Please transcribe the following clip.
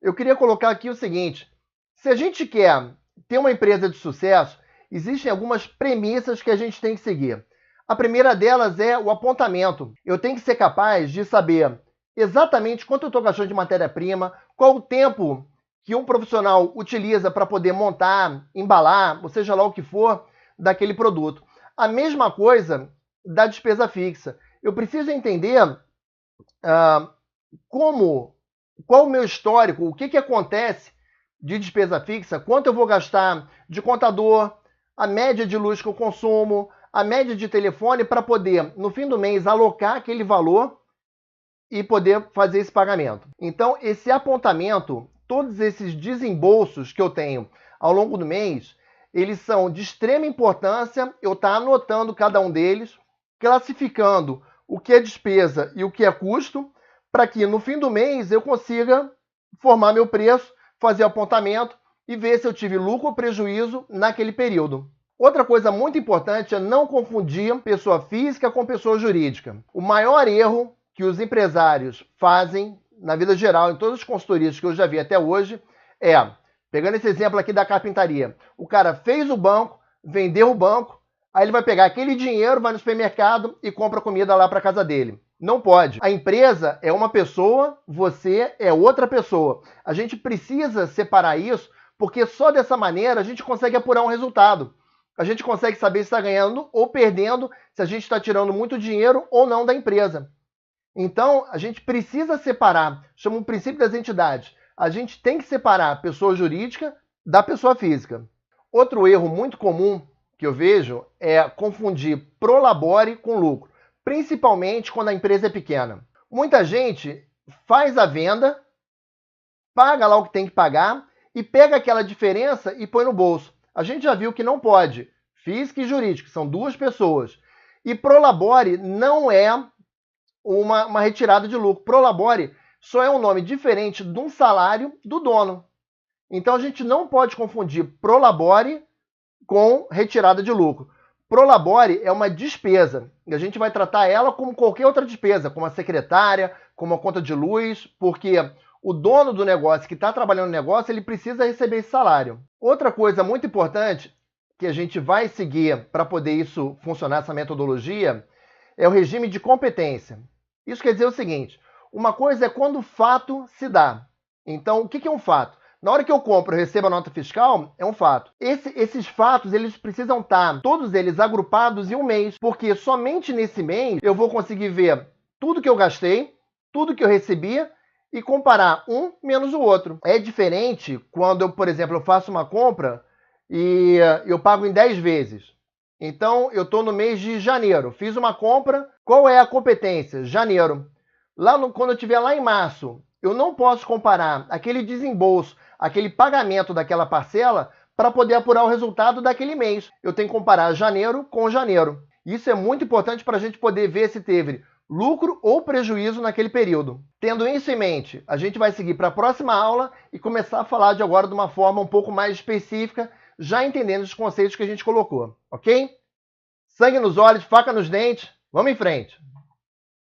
eu queria colocar aqui o seguinte: se a gente quer ter uma empresa de sucesso, existem algumas premissas que a gente tem que seguir. A primeira delas é o apontamento. Eu tenho que ser capaz de saber exatamente quanto eu estou gastando de matéria-prima, qual o tempo que um profissional utiliza para poder montar, embalar, ou seja lá o que for, daquele produto. A mesma coisa da despesa fixa. Eu preciso entender qual o meu histórico, o que acontece de despesa fixa, quanto eu vou gastar de contador, a média de luz que eu consumo, a média de telefone, para poder, no fim do mês, alocar aquele valor e poder fazer esse pagamento. Então, esse apontamento, todos esses desembolsos que eu tenho ao longo do mês, eles são de extrema importância eu estar anotando cada um deles, classificando o que é despesa e o que é custo, para que no fim do mês eu consiga formar meu preço, fazer o apontamento e ver se eu tive lucro ou prejuízo naquele período. Outra coisa muito importante é não confundir pessoa física com pessoa jurídica. O maior erro que os empresários fazem na vida geral, em todas as consultorias que eu já vi até hoje, é, pegando esse exemplo aqui da carpintaria, o cara fez o banco, vendeu o banco, aí ele vai pegar aquele dinheiro, vai no supermercado e compra comida lá para casa dele. Não pode. A empresa é uma pessoa, você é outra pessoa. A gente precisa separar isso, porque só dessa maneira a gente consegue apurar um resultado. A gente consegue saber se está ganhando ou perdendo, se a gente está tirando muito dinheiro ou não da empresa. Então, a gente precisa separar, chama o princípio das entidades. A gente tem que separar a pessoa jurídica da pessoa física. Outro erro muito comum que eu vejo é confundir prolabore com lucro, principalmente quando a empresa é pequena. Muita gente faz a venda, paga lá o que tem que pagar e pega aquela diferença e põe no bolso. A gente já viu que não pode. Física e jurídica, são duas pessoas. E prolabore não é uma retirada de lucro. Prolabore só é um nome diferente de um salário do dono. Então a gente não pode confundir prolabore com retirada de lucro. Prolabore é uma despesa e a gente vai tratar ela como qualquer outra despesa, como a secretária, como a conta de luz, porque o dono do negócio que está trabalhando no negócio, ele precisa receber esse salário. Outra coisa muito importante que a gente vai seguir para poder isso funcionar, essa metodologia, é o regime de competência. Isso quer dizer o seguinte, uma coisa é quando o fato se dá. Então, o que é um fato? Na hora que eu compro e recebo a nota fiscal, é um fato. Esses fatos, eles precisam estar, todos eles, agrupados em um mês, porque somente nesse mês eu vou conseguir ver tudo que eu gastei, tudo que eu recebi e comparar um menos o outro. É diferente quando eu, por exemplo, eu faço uma compra e eu pago em 10 vezes. Então, eu estou no mês de janeiro, fiz uma compra, qual é a competência? Janeiro. Quando eu estiver lá em março, eu não posso comparar aquele desembolso, aquele pagamento daquela parcela para poder apurar o resultado daquele mês. Eu tenho que comparar janeiro com janeiro. Isso é muito importante para a gente poder ver se teve lucro ou prejuízo naquele período. Tendo isso em mente, a gente vai seguir para a próxima aula e começar a falar de agora de uma forma um pouco mais específica, já entendendo os conceitos que a gente colocou, ok? Sangue nos olhos, faca nos dentes, vamos em frente!